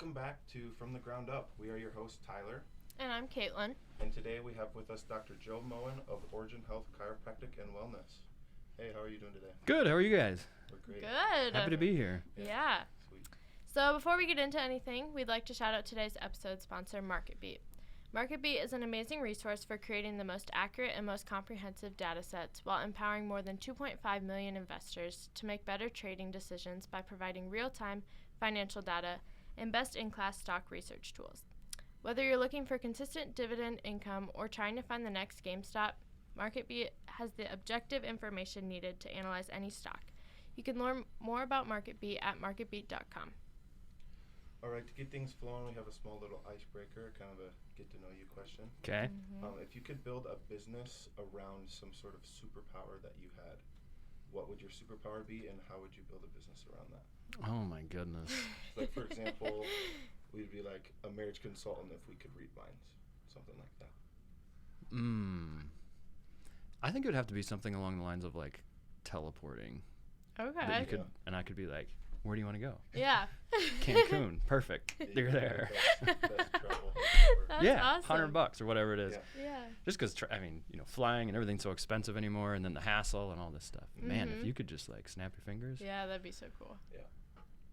Welcome back to From the Ground Up. We are your hosts, Tyler. And I'm Caitlin. And today we have with us Dr. Joe Moen of Origin Health Chiropractic and Wellness. Hey, how are you doing today? Good. How are you guys? We're great. Good. Happy to be here. Yeah. Sweet. So before we get into anything, we'd like to shout out today's episode sponsor, MarketBeat. MarketBeat is an amazing resource for creating the most accurate and most comprehensive data sets while empowering more than 2.5 million investors to make better trading decisions by providing real-time financial data and best-in-class stock research tools. Whether you're looking for consistent dividend income or trying to find the next GameStop, MarketBeat has the objective information needed to analyze any stock. You can learn more about MarketBeat at marketbeat.com. All right, to get things flowing, we have a small little icebreaker, kind of a get-to-know-you question. Okay. If you could build a business around some sort of superpower that you had, what would your superpower be, and how would you build a business around that? Oh my goodness. Like, for example, we'd be like a marriage consultant if we could read minds, something like that. I think it would have to be something along the lines of like teleporting. Okay. That you could, and I could be like, "Where do you want to go?" Yeah. Cancun. Perfect. You're there. Best travel That's yeah, awesome. $100 or whatever it is. Yeah. Yeah. Just because flying and everything's so expensive anymore, and then the hassle and all this stuff. Man, if you could just like snap your fingers, Yeah, that'd be so cool. Yeah.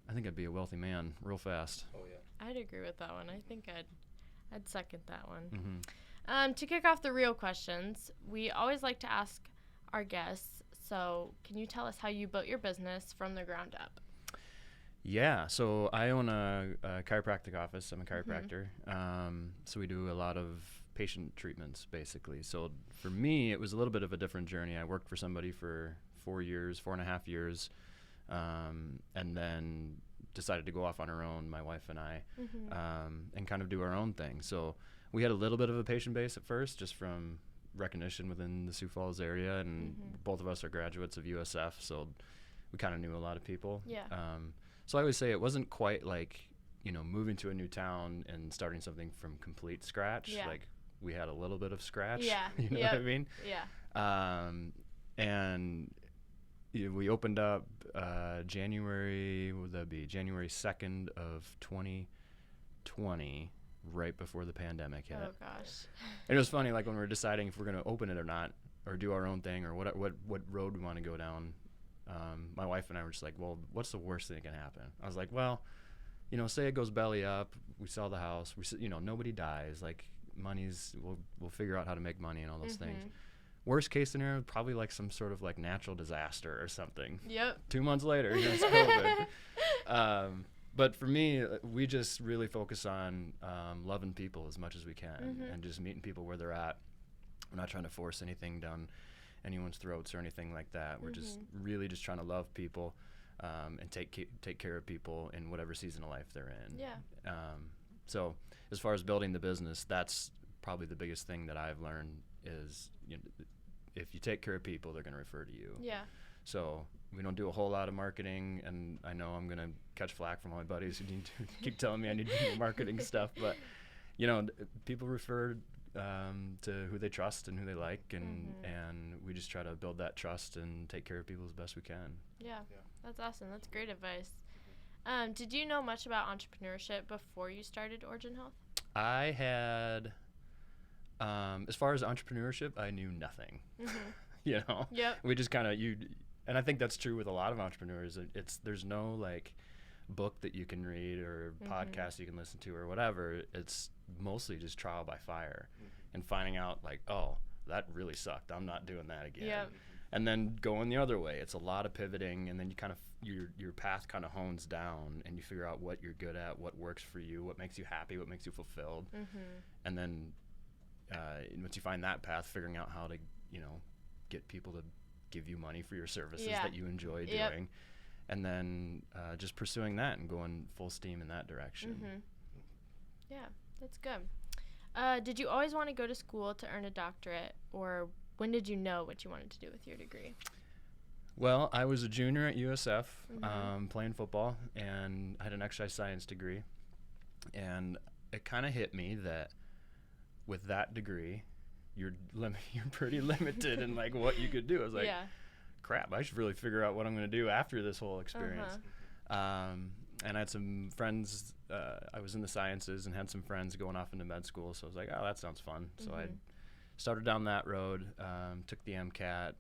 I think I'd be a wealthy man real fast. Oh, yeah. I'd agree with that one. I think I'd second that one. Mm-hmm. To kick off the real questions, we always like to ask our guests, so can you tell us how you built your business from the ground up? Yeah, so I own a chiropractic office. I'm a chiropractor. So we do a lot of patient treatments, basically. So for me, it was a little bit of a different journey. I worked for somebody for 4.5 years, and then decided to go off on our own, my wife and I, and kind of do our own thing. So we had a little bit of a patient base at first, just from recognition within the Sioux Falls area, and both of us are graduates of USF, so we kind of knew a lot of people. Yeah. So I always say it wasn't quite like, moving to a new town and starting something from complete scratch. Yeah. Like we had a little bit of scratch. Yeah. You know what I mean? Yeah. And we opened up January 2nd of 2020, right before the pandemic hit. Oh gosh. And it was funny, like when we were deciding if we're going to open it or not, or do our own thing, or what road we want to go down. My wife and I were just like, well, what's the worst thing that can happen? I was like, well, say it goes belly up, we sell the house, nobody dies, like we'll figure out how to make money and all those things. Worst case scenario, probably like some sort of like natural disaster or something. Yep. 2 months later, it's COVID. But for me, we just really focus on loving people as much as we can and just meeting people where they're at. We're not trying to force anything down anyone's throats or anything like that. We're just really just trying to love people and take care of people in whatever season of life they're in. Yeah. So as far as building the business, that's probably the biggest thing that I've learned is if you take care of people, they're going to refer to you. Yeah. So we don't do a whole lot of marketing, and I know I'm going to catch flack from all my buddies who need to keep telling me I need to do marketing stuff, but people refer to who they trust and who they like, and we just try to build that trust and take care of people as best we can. Yeah. That's awesome. That's great advice. Did you know much about entrepreneurship before you started Origin Health? I had, as far as entrepreneurship, I knew nothing. Yep. We just kind of and I think that's true with a lot of entrepreneurs. There's no like book that you can read or podcast you can listen to or whatever. It's mostly just trial by fire and finding out like, oh, that really sucked, I'm not doing that again. Yep. And then going the other way. It's a lot of pivoting, and then you kind of your path kind of hones down, and you figure out what you're good at, what works for you, what makes you happy, what makes you fulfilled. And then once you find that path, figuring out how to get people to give you money for your services that you enjoy doing. And then just pursuing that and going full steam in that direction. Yeah, that's good. Did you always want to go to school to earn a doctorate, or when did you know what you wanted to do with your degree? Well, I was a junior at USF playing football, and I had an exercise science degree. And it kind of hit me that with that degree, you're pretty limited in like what you could do. I was like, crap, I should really figure out what I'm going to do after this whole experience. And I had some friends, I was in the sciences and had some friends going off into med school. So I was like, oh, that sounds fun. So I started down that road, took the MCAT,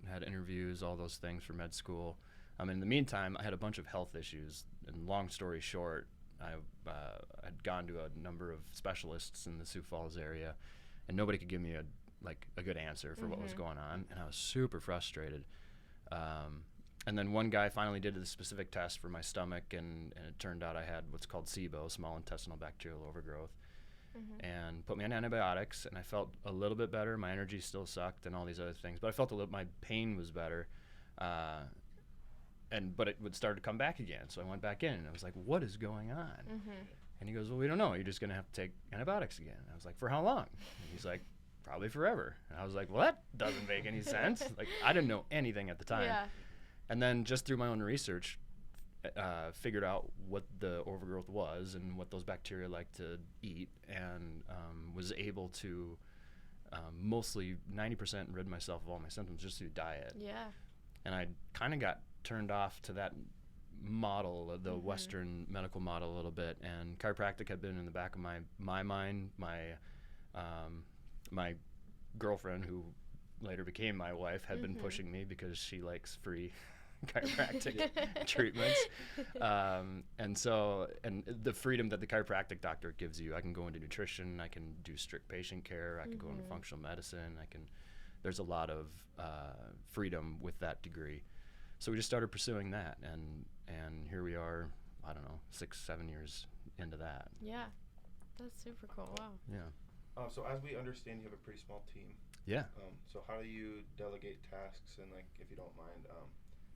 had interviews, all those things for med school. In the meantime, I had a bunch of health issues. And long story short, I'd gone to a number of specialists in the Sioux Falls area, and nobody could give me a good answer for what was going on. And I was super frustrated. And then one guy finally did a specific test for my stomach, and it turned out I had what's called SIBO, small intestinal bacterial overgrowth, and put me on antibiotics, and I felt a little bit better. My energy still sucked and all these other things, but I felt my pain was better, but it would start to come back again. So I went back in, and I was like, what is going on? And he goes, well, we don't know. You're just going to have to take antibiotics again. And I was like, for how long? And he's like, probably forever. And I was like, well, that doesn't make any sense. I didn't know anything at the time. Yeah. And then just through my own research, figured out what the overgrowth was and what those bacteria like to eat, and was able to mostly 90% rid myself of all my symptoms just through diet. Yeah. And I kind of got turned off to that model, the Western medical model a little bit, and chiropractic had been in the back of my mind. My girlfriend, who later became my wife, had been pushing me because she likes free chiropractic treatments, and the freedom that the chiropractic doctor gives you. I can go into nutrition, I can do strict patient care, I can go into functional medicine, there's a lot of freedom with that degree. So we just started pursuing that, and here we are, I don't know, 6-7 years into that. Yeah, that's super cool. Wow. Yeah. So as we understand, you have a pretty small team. Yeah. So how do you delegate tasks, and if you don't mind,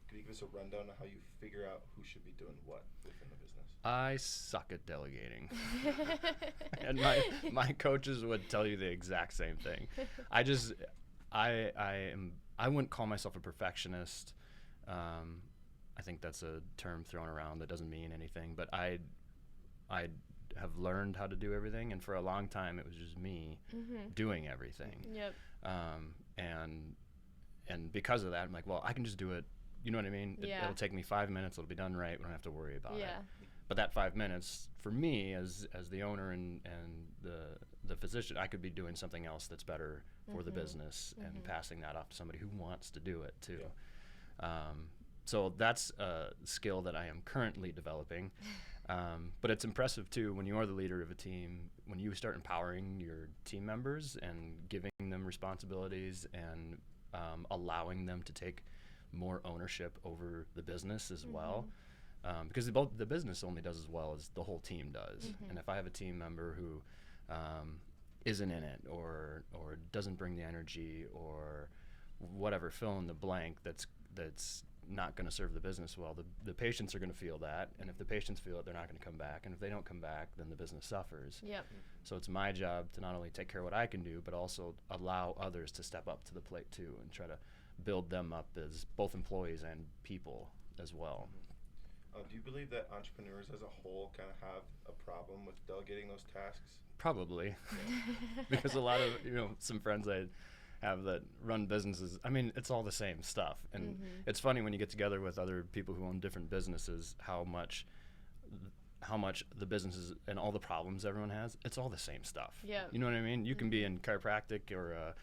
could you give us a rundown of how you figure out who should be doing what within the business? I suck at delegating. And my coaches would tell you the exact same thing. I wouldn't call myself a perfectionist. I think that's a term thrown around that doesn't mean anything, but I have learned how to do everything, and for a long time it was just me doing everything. Yep. And because of that, I'm like, well, I can just do it. You know what I mean? Yeah. It'll take me 5 minutes. It'll be done right. We don't have to worry about it. Yeah. But that 5 minutes, for me, as the owner and the physician, I could be doing something else that's better for the business and passing that off to somebody who wants to do it too. Yeah. So that's a skill that I am currently developing. But it's impressive too when you are the leader of a team, when you start empowering your team members and giving them responsibilities and allowing them to take more ownership over the business as well. Because the business only does as well as the whole team does. And if I have a team member who isn't in it or doesn't bring the energy or whatever, fill in the blank, that's not going to serve the business well, the patients are going to feel that, and if the patients feel it, they're not going to come back, and if they don't come back, then the business suffers. Yep. So it's my job to not only take care of what I can do, but also allow others to step up to the plate too and try to build them up as both employees and people as well. Do you believe that entrepreneurs as a whole kind of have a problem with delegating those tasks? Probably. Because a lot of, some friends I have that run businesses, it's all the same stuff. And it's funny when you get together with other people who own different businesses, how much the businesses and all the problems everyone has, it's all the same stuff. Yeah. You know what I mean? You can be in chiropractic or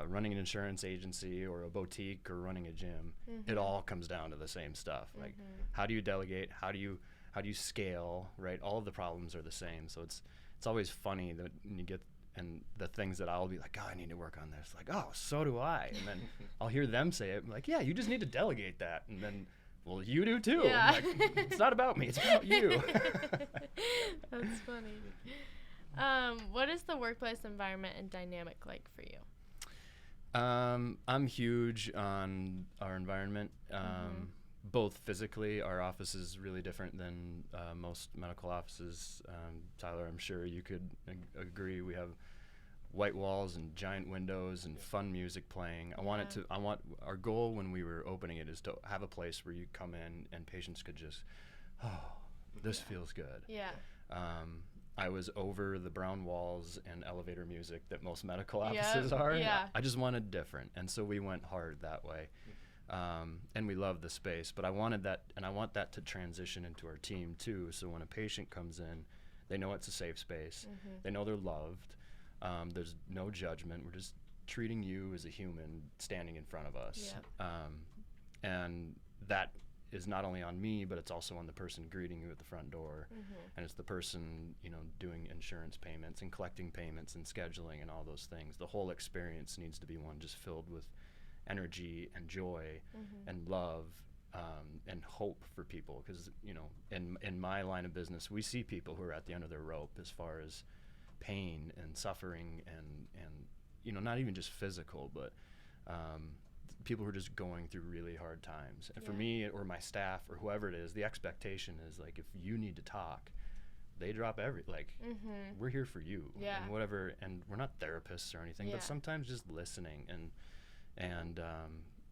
running an insurance agency or a boutique or running a gym. It all comes down to the same stuff. Like, how do you delegate? How do you scale? Right? All of the problems are the same. So it's always funny that when you get, and the things that I'll be like, oh, I need to work on this. Like, oh, so do I. And then I'll hear them say it. I'm like, yeah, you just need to delegate that. And then, well, you do too. Yeah. I'm like, it's not about me. It's about you. That's funny. What is the workplace environment and dynamic like for you? I'm huge on our environment. Both physically, our office is really different than most medical offices. Tyler, I'm sure you could agree. We have white walls and giant windows and fun music playing. Our goal when we were opening it is to have a place where you come in and patients could just, this feels good. Yeah. I was over the brown walls and elevator music that most medical offices are. Yeah. I just wanted different, and so we went hard that way. And we love the space, but I wanted that, and I want that to transition into our team too. So when a patient comes in, they know it's a safe space. They know they're loved. There's no judgment. We're just treating you as a human standing in front of us. And that is not only on me, but it's also on the person greeting you at the front door. And it's the person, you know, doing insurance payments and collecting payments and scheduling and all those things. The whole experience needs to be one just filled with energy and joy and love, and hope for people. Because, you know, in my line of business, we see people who are at the end of their rope as far as pain and suffering and you know, not even just physical, but people who are just going through really hard times. And for me or my staff or whoever it is, the expectation is like, if you need to talk, they drop we're here for you and whatever. And we're not therapists or anything, but sometimes just listening and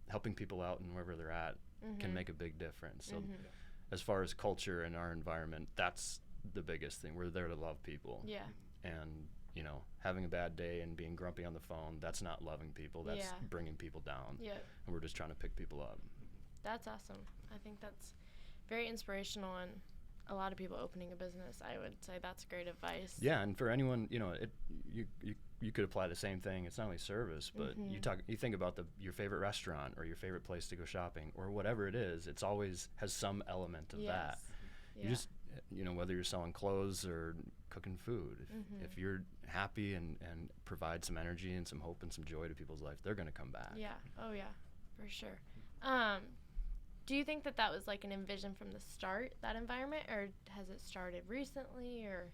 helping people out and wherever they're at can make a big difference. So as far as culture and our environment, that's the biggest thing. We're there to love people. And, you know, having a bad day and being grumpy on the phone, that's not loving people. That's bringing people down. And we're just trying to pick people up. That's awesome. I think that's very inspirational, and a lot of people opening a business, I would say that's great advice. Yeah, and for anyone, you know, you could apply the same thing. It's not only service, but you think about your favorite restaurant or your favorite place to go shopping or whatever it is. It's always has some element of that. You just, you know, whether you're selling clothes or cooking food, if you're happy and provide some energy and some hope and some joy to people's life, they're going to come back. Oh yeah, for sure. Do you think that was like an envision from the start, that environment, or has it started recently? Or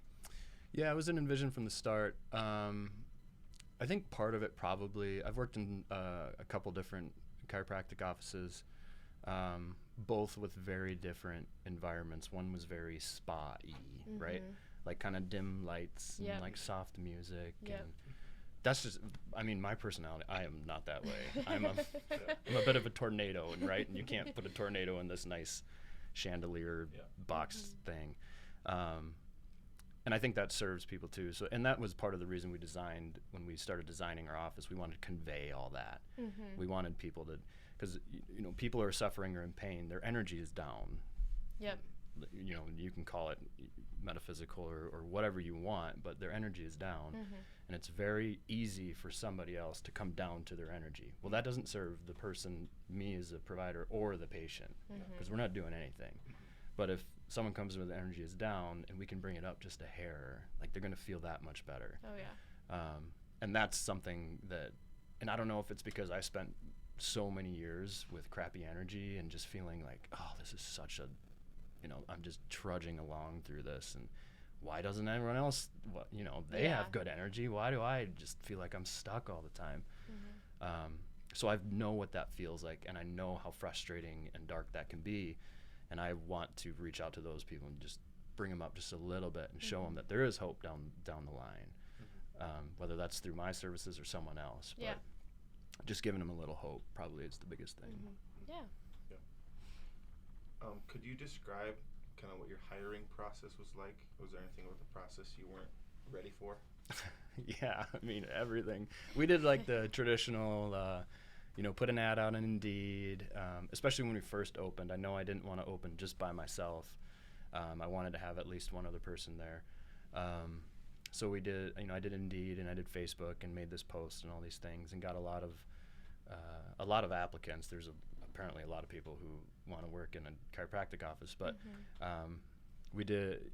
yeah, it was an envision from the start. I think part of it probably, I've worked in a couple different chiropractic offices, both with very different environments. One was very spa-y, right? Like kind of dim lights and like soft music. And that's just, I mean, my personality, I am not that way. I'm a bit of a tornado, right? And you can't put a tornado in this nice chandelier box thing. And I think that serves people too. So, and that was part of the reason we designed, when we started designing our office, we wanted to convey all that. We wanted people to, because, you know, people are suffering or in pain, their energy is down. You know, you can call it metaphysical or whatever you want, but their energy is down. And it's very easy for somebody else to come down to their energy. Well, that doesn't serve the person, me as a provider, or the patient, because we're not doing anything. But if someone comes in with the energy is down and we can bring it up just a hair, like, they're going to feel that much better. And that's something that, and I don't know if it's because I spent so many years with crappy energy and just feeling like, oh, this is such a, you know, I'm just trudging along through this, and why doesn't everyone else, you know, they have good energy, why do I just feel like I'm stuck all the time? So I know what that feels like, and I know how frustrating and dark that can be, and I want to reach out to those people and just bring them up just a little bit and show them that there is hope down the line, whether that's through my services or someone else, but just giving them a little hope probably is the biggest thing. Could you describe kind of what your hiring process was like? Was there anything about the process you weren't ready for? Yeah, I mean, everything. We did like the traditional, you know, put an ad out on Indeed, especially when we first opened. I know I didn't want to open just by myself. I wanted to have at least one other person there. So we did, you know, I did Indeed and I did Facebook and made this post and all these things and got a lot of applicants. There's apparently a lot of people who want to work in a chiropractic office, but we did,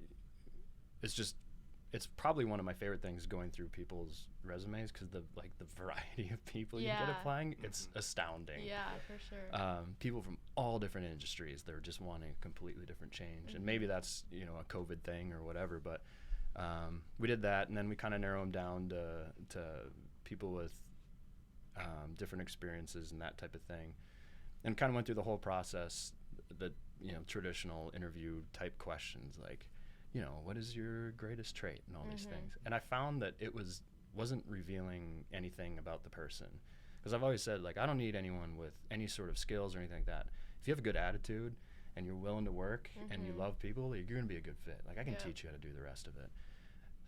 it's probably one of my favorite things going through people's resumes, because the variety of people you get applying, it's astounding. For sure. People from all different industries, they're just wanting a completely different change, and maybe that's, you know, a COVID thing or whatever, but we did that, and then we kind of narrow them down to people with different experiences and that type of thing, and kind of went through the whole process, the, you know, traditional interview type questions like, you know, what is your greatest trait and all these things. And I found that it wasn't revealing anything about the person, because I've always said, like, I don't need anyone with any sort of skills or anything like that. If you have a good attitude and you're willing to work and you love people, you're going to be a good fit. Like, I can teach you how to do the rest of it.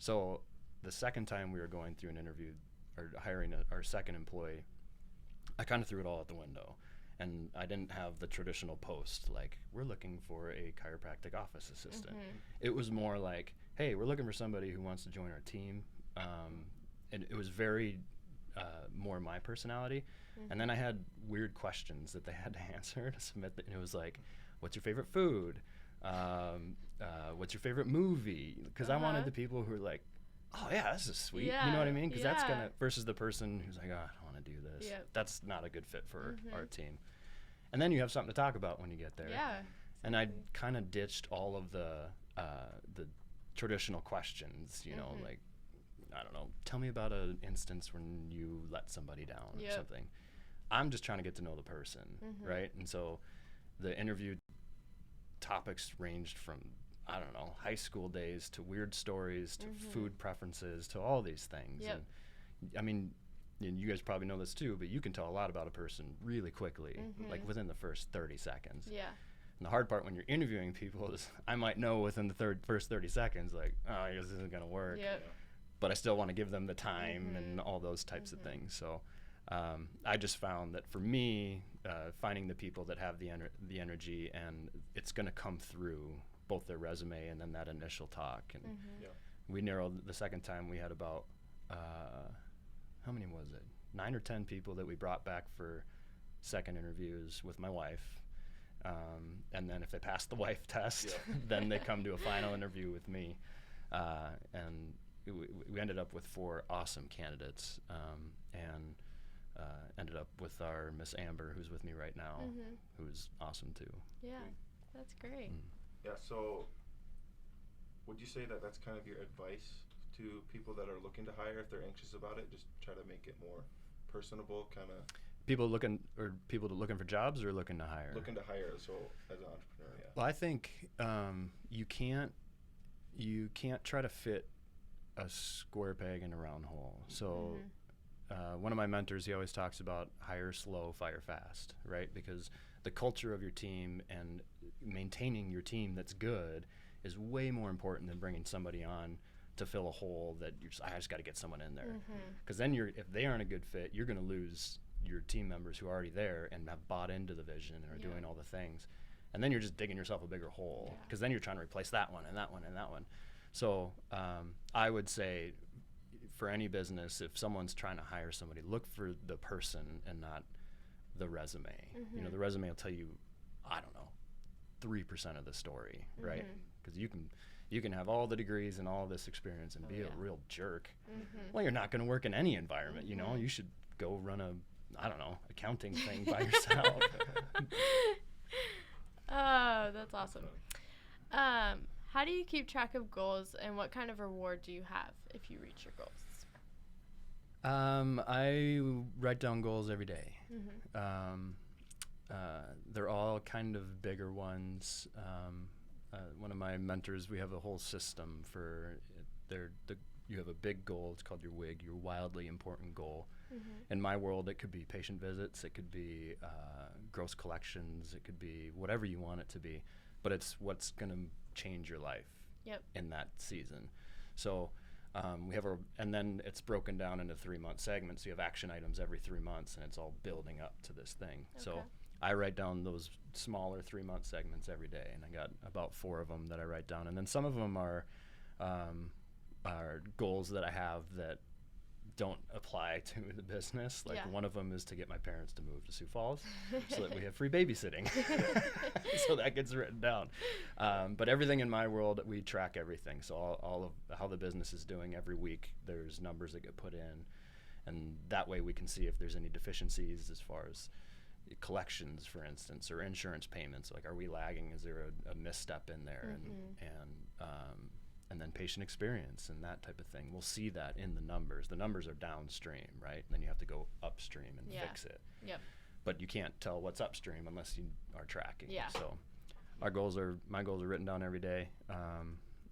So the second time we were going through an interview or hiring our second employee, I kind of threw it all out the window. And I didn't have the traditional post, like, we're looking for a chiropractic office assistant. It was more like, hey, we're looking for somebody who wants to join our team. And it was very more my personality. And then I had weird questions that they had to answer to submit. And it was like, what's your favorite food? What's your favorite movie? Because I wanted the people who were like, oh yeah, this is sweet. You know what I mean? Because that's gonna, versus the person who's like, oh, I don't want to do this. That's not a good fit for our team. And then you have something to talk about when you get there. Yeah. And I kind of ditched all of the traditional questions, you know, like, I don't know, tell me about an instance when you let somebody down or something. I'm just trying to get to know the person, right? And so the interview topics ranged from, I don't know, high school days to weird stories to food preferences to all these things. And I mean, and you guys probably know this too, but you can tell a lot about a person really quickly, like within the first 30 seconds. Yeah. And the hard part when you're interviewing people is I might know within the first 30 seconds, like, oh, this isn't going to work. But I still want to give them the time and all those types of things. So I just found that for me, finding the people that have the energy, and it's going to come through both their resume and then that initial talk. And we narrowed the second time. We had about how many was it? 9 or 10 people that we brought back for second interviews with my wife. And then if they passed the wife test, then they come to a final interview with me. And we ended up with 4 awesome candidates, and ended up with our Miss Amber, who's with me right now, who's awesome too. Yeah, that's great. Yeah, so would you say that that's kind of your advice to people that are looking to hire if they're anxious about it? Just try to make it more personable, kind of. People looking for jobs or looking to hire? Looking to hire, so as an entrepreneur, yeah. Well, I think you can't try to fit a square peg in a round hole. So one of my mentors, he always talks about hire slow, fire fast, right? Because the culture of your team and maintaining your team that's good is way more important than bringing somebody on to fill a hole that I just got to get someone in there. Because then if they aren't a good fit, you're going to lose your team members who are already there and have bought into the vision and are doing all the things. And then you're just digging yourself a bigger hole, because then you're trying to replace that one and that one and that one. So I would say for any business, if someone's trying to hire somebody, look for the person and not the resume. You know, the resume will tell you, I don't know, 3% of the story, right? Because you can have all the degrees and all this experience and be a real jerk. Well, you're not going to work in any environment, you know? You should go run accounting thing by yourself. Oh, that's awesome. How do you keep track of goals, and what kind of reward do you have if you reach your goals? I write down goals every day. They're all kind of bigger ones. One of my mentors, we have a whole system for you have a big goal. It's called your WIG, your wildly important goal. In my world, it could be patient visits, it could be gross collections, it could be whatever you want it to be, but it's what's going to change your life in that season. So we have and then it's broken down into 3-month segments. So you have action items every 3 months, and it's all building up to this thing. So I write down those smaller 3-month segments every day, and I got about 4 of them that I write down. And then some of them are goals that I have that don't apply to the business. Like one of them is to get my parents to move to Sioux Falls so that we have free babysitting. So that gets written down. But everything in my world, we track everything. So all of how the business is doing every week, there's numbers that get put in. And that way we can see if there's any deficiencies as far as collections, for instance, or insurance payments. Like, are we lagging? Is there a misstep in there? And then patient experience and that type of thing. We'll see that in the numbers. The numbers are downstream, right? And then you have to go upstream and fix it. But you can't tell what's upstream unless you are tracking. So my goals are written down every day,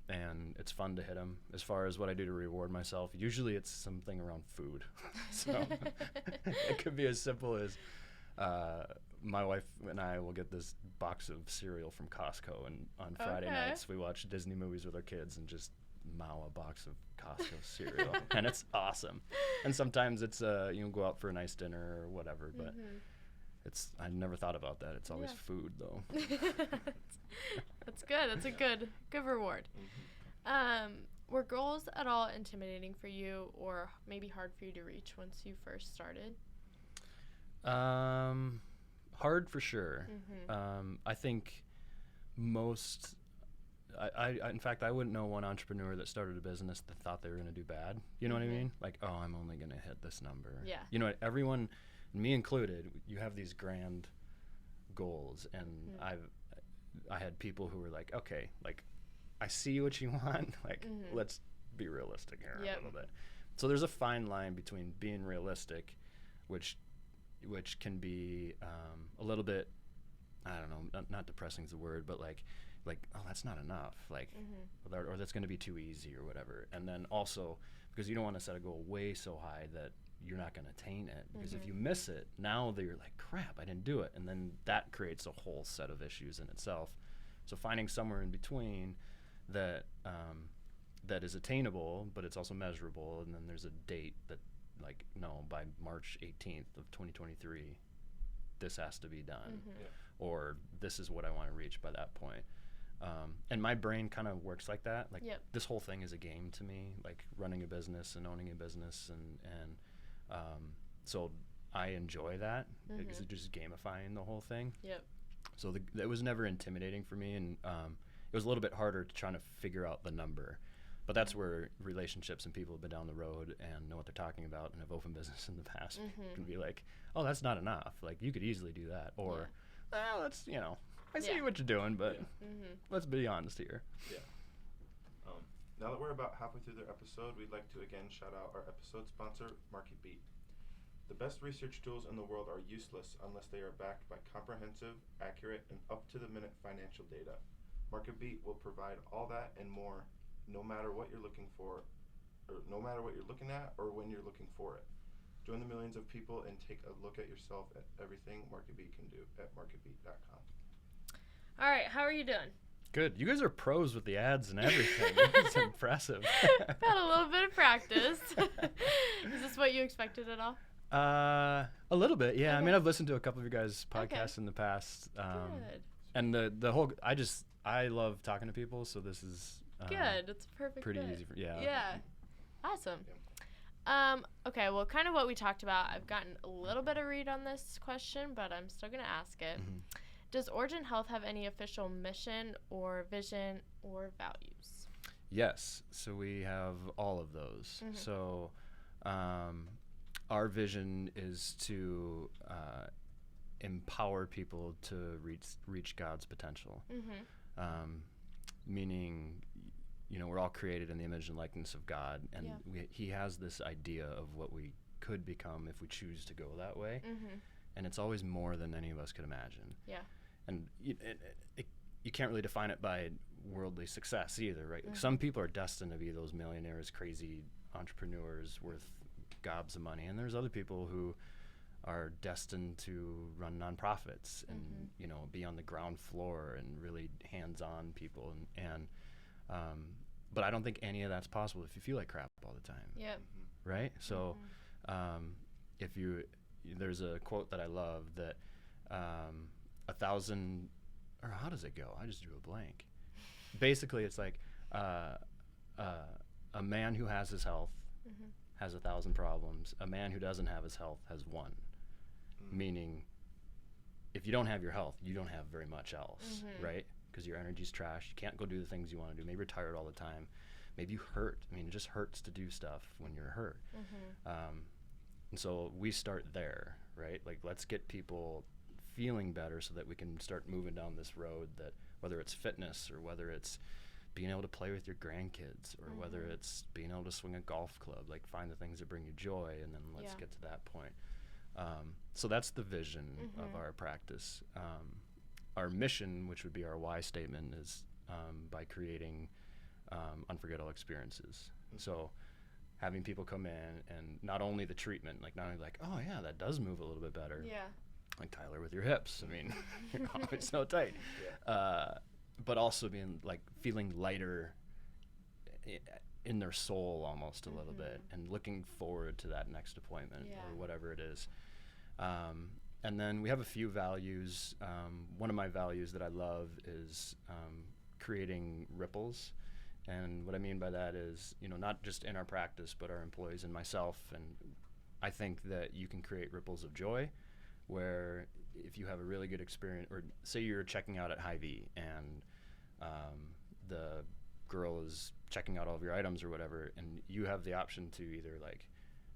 and it's fun to hit them. As far as what I do to reward myself, usually it's something around food. So it could be as simple as my wife and I will get this box of cereal from Costco, and on Friday nights we watch Disney movies with our kids and just mow a box of Costco cereal, and it's awesome. And sometimes it's go out for a nice dinner or whatever, but I never thought about that. It's always food though. That's good. That's a good reward. Were goals at all intimidating for you, or maybe hard for you to reach once you first started? Hard for sure. I think in fact, I wouldn't know one entrepreneur that started a business that thought they were going to do bad. You know what I mean? Like, oh, I'm only going to hit this number. Yeah. You know what? Everyone, me included, you have these grand goals, and I had people who were like, okay, like, I see what you want. Like, let's be realistic here a little bit. So there's a fine line between being realistic, which can be a little bit, I don't know, not depressing is the word, but like, oh, that's not enough, like, or that's going to be too easy or whatever. And then also, because you don't want to set a goal way so high that you're not going to attain it, because if you miss it, now you're like, crap, I didn't do it. And then that creates a whole set of issues in itself. So finding somewhere in between that is attainable, but it's also measurable, and then there's a date that, like, no, by March 18th of 2023, this has to be done, or this is what I want to reach by that point. And my brain kind of works like that. Like, this whole thing is a game to me, like running a business and owning a business, and so I enjoy that, because it's just gamifying the whole thing. So it was never intimidating for me, and it was a little bit harder to try to figure out the number. But that's where relationships and people have been down the road and know what they're talking about and have opened business in the past can be like, oh, that's not enough. Like, you could easily do that. Or, well, that's, I see what you're doing, but let's be honest here. Now that we're about halfway through the episode, we'd like to again shout out our episode sponsor, MarketBeat. The best research tools in the world are useless unless they are backed by comprehensive, accurate, and up-to-the-minute financial data. MarketBeat will provide all that and more, no matter what you're looking for, or no matter what you're looking at, or when you're looking for it. Join the millions of people and take a look at yourself at everything MarketBeat can do at marketbeat.com. All right, how are you doing? Good. You guys are pros with the ads and everything. It's impressive. Got a little bit of practice. Is this what you expected at all? A little bit, yeah. Okay. I mean, I've listened to a couple of your guys' podcasts in the past. Good. And the whole, I love talking to people, so this is good. It's perfect. pretty fit. easy for, yeah. Yeah. Awesome. Okay, well, kind of what we talked about. I've gotten a little bit of read on this question, but I'm still going to ask it. Does Origin Health have any official mission or vision or values? Yes. So we have all of those. So our vision is to empower people to reach God's potential. Meaning, we're all created in the image and likeness of God, and He has this idea of what we could become if we choose to go that way. And it's always more than any of us could imagine. And you can't really define it by worldly success either, right? Like, some people are destined to be those millionaires, crazy entrepreneurs worth gobs of money, and there's other people who are destined to run nonprofits and be on the ground floor and really hands-on people, and but I don't think any of that's possible if you feel like crap all the time. Right? So there's a quote that I love that 1,000, or how does it go? I just drew a blank. Basically, it's like a man who has his health has 1,000 problems. A man who doesn't have his health has one. Meaning, if you don't have your health, you don't have very much else, right? Because your energy's trash. You can't go do the things you want to do. Maybe you're tired all the time. Maybe you hurt. I mean, it just hurts to do stuff when you're hurt. And so we start there, right? Like, let's get people feeling better so that we can start moving down this road, that whether it's fitness or whether it's being able to play with your grandkids or whether it's being able to swing a golf club, like, find the things that bring you joy, and then let's get to that point. So that's the vision of our practice. Our mission, which would be our why statement, is by creating unforgettable experiences. So having people come in and not only the treatment, like, not only like, oh yeah, that does move a little bit better. Like Tyler with your hips. I mean, you're always so tight. But also being like feeling lighter in their soul almost a little bit, and looking forward to that next appointment or whatever it is. And then we have a few values. One of my values that I love is creating ripples. And what I mean by that is, not just in our practice, but our employees and myself. And I think that you can create ripples of joy where if you have a really good experience, or say you're checking out at Hy-Vee and the girl is checking out all of your items or whatever, and you have the option to either like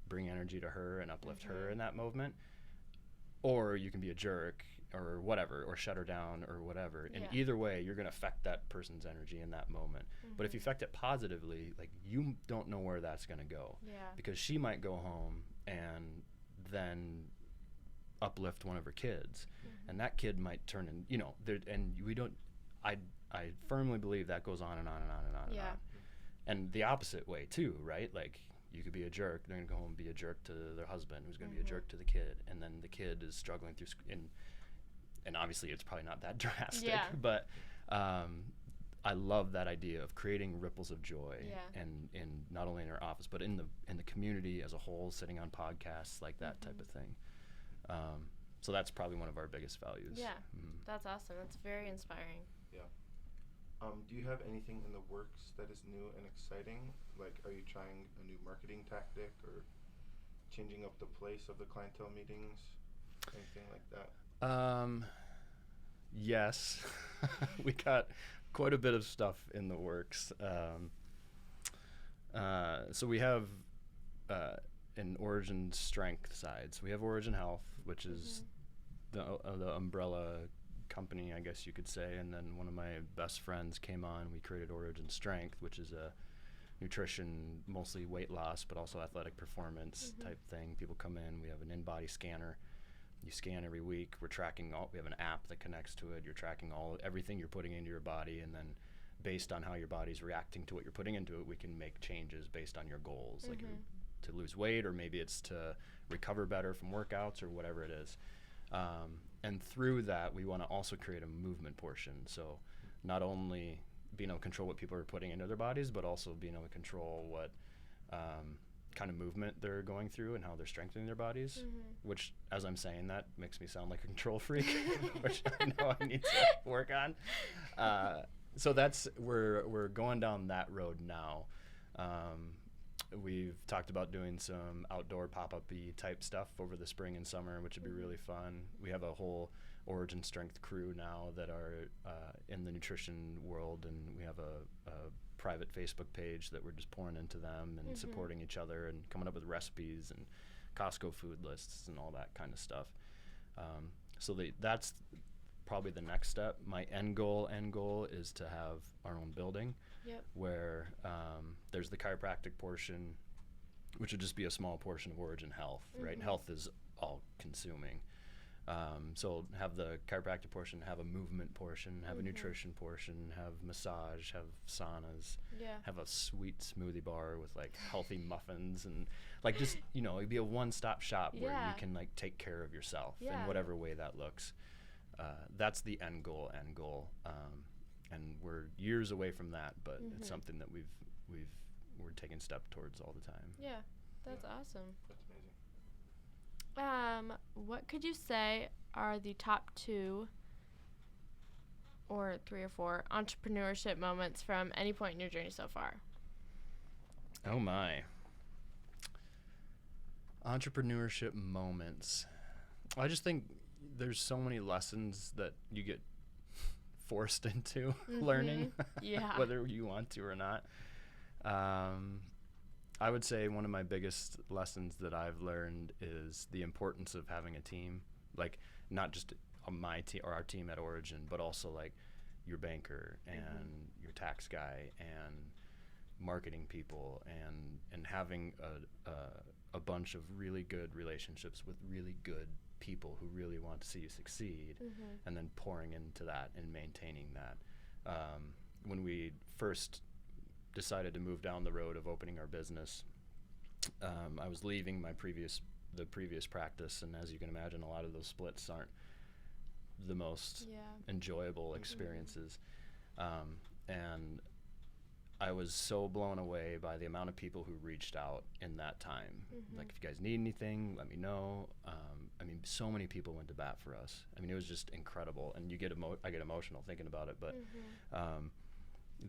bring energy to her and uplift her in that moment, or you can be a jerk or whatever, or shut her down or whatever. And either way, you're going to affect that person's energy in that moment. But if you affect it positively, like you don't know where that's going to go. Because she might go home and then uplift one of her kids, and that kid might turn in, and we don't, I firmly believe that goes on and on and on and on and on. And the opposite way too, right? Like you could be a jerk, they're going to go home and be a jerk to their husband, who's going to be a jerk to the kid, and then the kid is struggling through and obviously it's probably not that drastic, but I love that idea of creating ripples of joy, and in not only in our office but in the community as a whole, sitting on podcasts like that type of thing. So that's probably one of our biggest values. That's awesome. That's very inspiring. Do you have anything in the works that is new and exciting? Like, are you trying a new marketing tactic or changing up the place of the clientele meetings? Anything like that? Yes. We got quite a bit of stuff in the works. So we have an Origin Strength side. So we have Origin Health, which is the umbrella company, I guess you could say. And then one of my best friends came on. We created Origin Strength, which is a nutrition, mostly weight loss, but also athletic performance type thing. People come in. We have an in-body scanner. You scan every week. We're tracking we have an app that connects to it. You're tracking everything you're putting into your body, and then based on how your body's reacting to what you're putting into it, we can make changes based on your goals, like to lose weight, or maybe it's to recover better from workouts or whatever it is. And through that, we want to also create a movement portion. So not only being able to control what people are putting into their bodies, but also being able to control what kind of movement they're going through and how they're strengthening their bodies, which, as I'm saying that, makes me sound like a control freak, which I know I need to work on. So we're going down that road now. We've talked about doing some outdoor pop-up-y type stuff over the spring and summer, which would be really fun. We have a whole Origin Strength crew now that are in the nutrition world, and we have a private Facebook page that we're just pouring into them and supporting each other and coming up with recipes and Costco food lists and all that kind of stuff. So that's probably the next step. My end goal is to have our own building where there's the chiropractic portion, which would just be a small portion of Origin Health, right? Health is all consuming. So have the chiropractic portion, have a movement portion, have a nutrition portion, have massage, have saunas, have a sweet smoothie bar with like healthy muffins, and like just, it'd be a one-stop shop where you can like take care of yourself in whatever way that looks. That's the end goal. And we're years away from that, but it's something that we're taking steps towards all the time. Yeah, that's awesome. That's amazing. What could you say are the top 2 or 3 or 4 entrepreneurship moments from any point in your journey so far? Oh my. Entrepreneurship moments. I just think there's so many lessons that you get forced into learning, whether you want to or not. I would say one of my biggest lessons that I've learned is the importance of having a team, like not just my team or our team at Origin, but also like your banker and your tax guy and marketing people, and having a bunch of really good relationships with really good people who really want to see you succeed, and then pouring into that and maintaining that. When we first decided to move down the road of opening our business, I was leaving the previous practice, and as you can imagine, a lot of those splits aren't the most enjoyable experiences. And I was so blown away by the amount of people who reached out in that time. Like, if you guys need anything, let me know. I mean, so many people went to bat for us. I mean, it was just incredible. And I get emotional thinking about it. But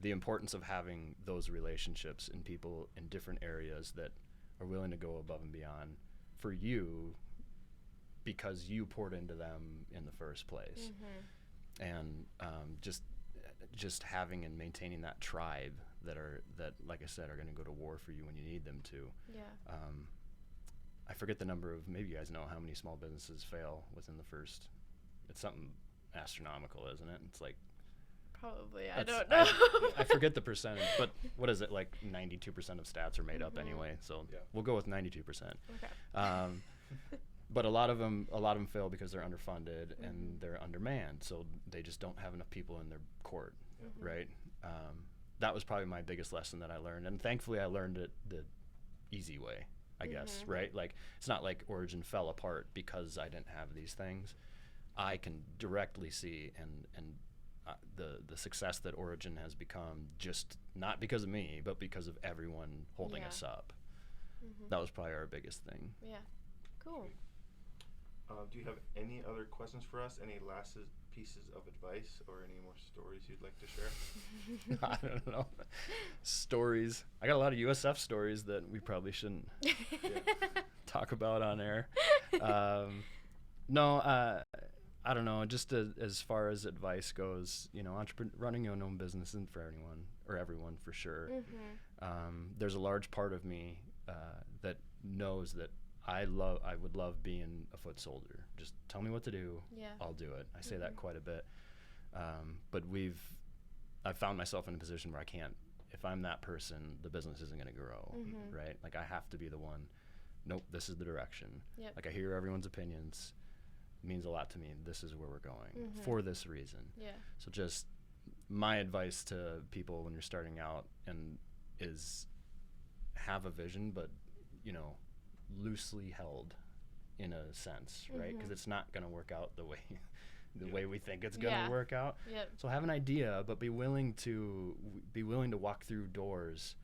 the importance of having those relationships and people in different areas that are willing to go above and beyond for you because you poured into them in the first place. And just having and maintaining that tribe that like I said, are going to go to war for you when you need them to. I forget the number of, maybe you guys know how many small businesses fail within the first, it's something astronomical, isn't it? It's like, probably, I don't know. I forget the percentage, but what is it, like 92% of stats are made up anyway, so we'll go with 92%. Okay. But a lot of them fail because they're underfunded and they're undermanned, so they just don't have enough people in their court, right? That was probably my biggest lesson that I learned, and thankfully I learned it the easy way, I guess, right? Like, it's not like Origin fell apart because I didn't have these things. I can directly see and the success that Origin has become, just not because of me, but because of everyone holding us up. That was probably our biggest thing. Yeah, cool. Do you have any other questions for us? Any last pieces of advice or any more stories you'd like to share? I don't know. Stories. I got a lot of USF stories that we probably shouldn't talk about on air. No, I don't know. Just as far as advice goes, you know, running your own business isn't for anyone or everyone, for sure. There's a large part of me that knows that I would love being a foot soldier. Just tell me what to do. I'll do it. I say that quite a bit. But I've found myself in a position where I can't, if I'm that person, the business isn't going to grow, right? Like, I have to be the one, nope, this is the direction. Like, I hear everyone's opinions. It means a lot to me. This is where we're going for this reason. So just my advice to people when you're starting out is have a vision, but, you know, loosely held in a sense, right? Because it's not going to work out the way we think it's going to work out. So have an idea, but be willing to walk through doors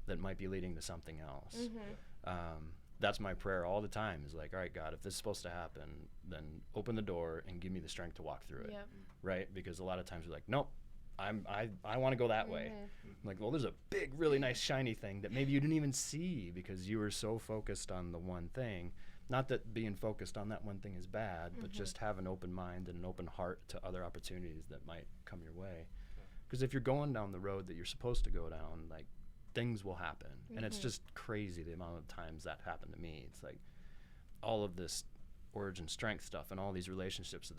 that might be leading to something else. That's my prayer all the time, is like, all right, God, if this is supposed to happen, then open the door and give me the strength to walk through it, right? Because a lot of times we're like, nope, I want to go that way. I'm like, well, there's a big, really nice, shiny thing that maybe you didn't even see because you were so focused on the one thing. Not that being focused on that one thing is bad, but just have an open mind and an open heart to other opportunities that might come your way. Because if you're going down the road that you're supposed to go down, like, things will happen. And it's just crazy the amount of times that happened to me. It's like all of this Origin strength stuff and all these relationships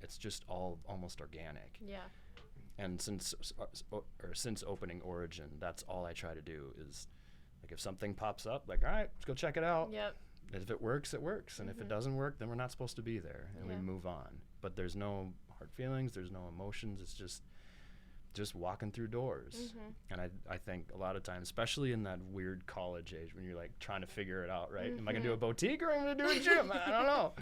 it's just all almost organic. And since opening Origin, that's all I try to do is, like, if something pops up, like, all right, let's go check it out. If it works, it works. And if it doesn't work, then we're not supposed to be there, and we move on. But there's no hard feelings. There's no emotions. It's just walking through doors. And I think a lot of times, especially in that weird college age when you're, like, trying to figure it out, right? Am I going to do a boutique or am I going to do a gym? I don't know.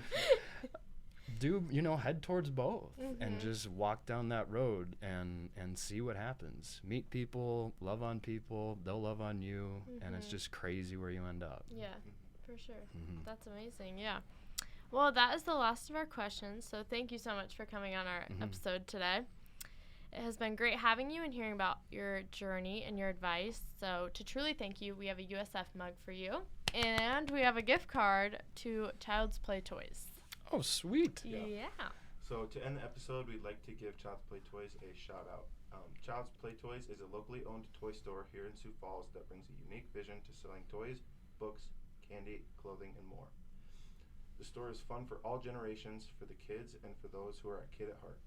Head towards both and just walk down that road and see what happens. Meet people, love on people, they'll love on you, and it's just crazy where you end up. For sure. That's amazing. Well, that is the last of our questions, so thank you so much for coming on our episode today. It has been great having you and hearing about your journey and your advice. So to truly thank you, we have a USF mug for you, and we have a gift card to Child's Play Toys. Oh, sweet. So to end the episode, we'd like to give Child's Play Toys a shout out. Child's Play Toys is a locally owned toy store here in Sioux Falls that brings a unique vision to selling toys, books, candy, clothing, and more. The store is fun for all generations, for the kids and for those who are a kid at heart.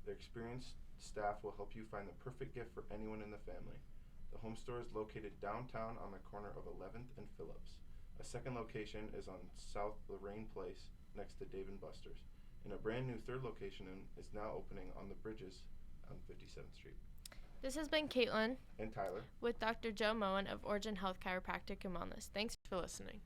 Their experienced staff will help you find the perfect gift for anyone in the family. The home store is located downtown on the corner of 11th and Phillips. A second location is on South Lorraine Place next to Dave & Buster's. And a brand new third location is now opening on the bridges on 57th Street. This has been Caitlin and Tyler with Dr. Joe Moen of Origin Health Chiropractic and Wellness. Thanks for listening.